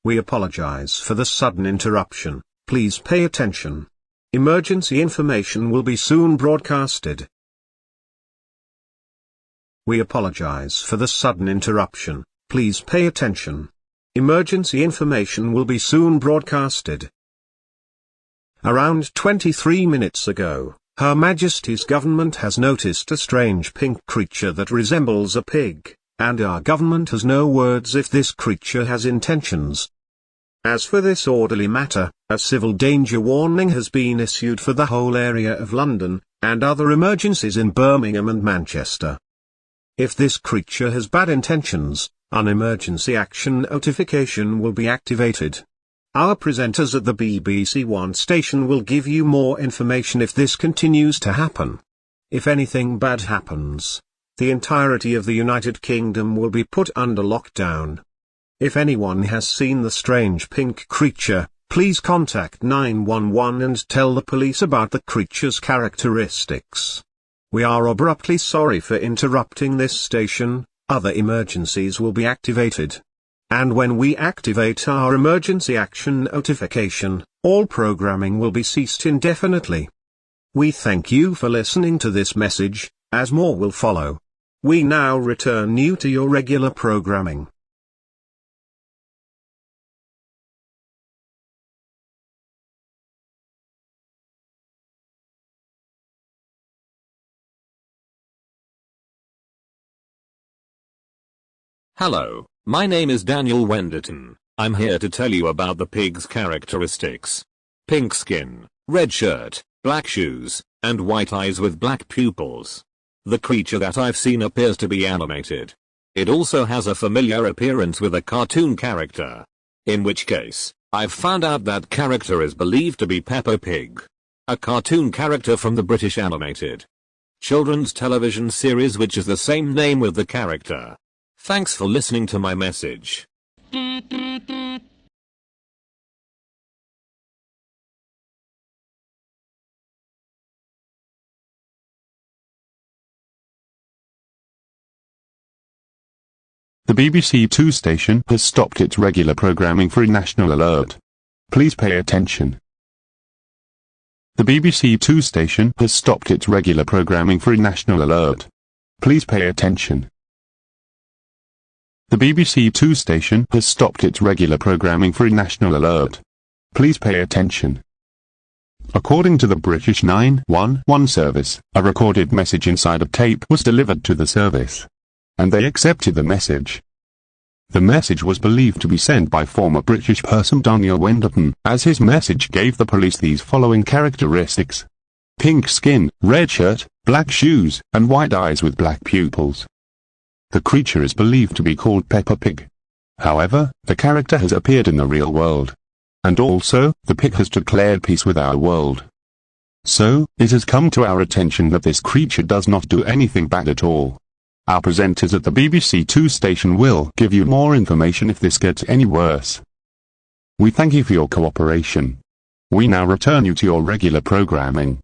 We apologize for the sudden interruption. Please pay attention. Emergency information will be soon broadcasted. We apologize for the sudden interruption. Please pay attention. Emergency information will be soon broadcasted. Around 23 minutes ago, Her Majesty's government has noticed a strange pink creature that resembles a pig, and our government has no words if this creature has intentions. As for this orderly matter, a civil danger warning has been issued for the whole area of London, and other emergencies in Birmingham and Manchester. If this creature has bad intentions, an emergency action notification will be activated. Our presenters at the BBC One station will give you more information if this continues to happen. If anything bad happens, the entirety of the United Kingdom will be put under lockdown. If anyone has seen the strange pink creature, please contact 911 and tell the police about the creature's characteristics. We are abruptly sorry for interrupting this station. Other emergencies will be activated. And when we activate our emergency action notification, all programming will be ceased indefinitely. We thank you for listening to this message, as more will follow. We now return you to your regular programming. Hello, my name is Daniel Wenderton. I'm here to tell you about the pig's characteristics. Pink skin, red shirt, black shoes, and white eyes with black pupils. The creature that I've seen appears to be animated. It also has a familiar appearance with a cartoon character. In which case, I've found out that character is believed to be Peppa Pig. A cartoon character from the British animated children's television series which is the same name with the character. Thanks for listening to my message. The BBC Two station has stopped its regular programming for a national alert. Please pay attention. The BBC Two station has stopped its regular programming for a national alert. Please pay attention. The BBC Two station has stopped its regular programming for a national alert. Please pay attention. According to the British 911 service, a recorded message inside a tape was delivered to the service, and they accepted the message. The message was believed to be sent by former British person Daniel Wenderton, as his message gave the police these following characteristics: pink skin, red shirt, black shoes, and white eyes with black pupils. The creature is believed to be called Peppa Pig. However, the character has appeared in the real world. And also, the pig has declared peace with our world. So, it has come to our attention that this creature does not do anything bad at all. Our presenters at the BBC Two station will give you more information if this gets any worse. We thank you for your cooperation. We now return you to your regular programming.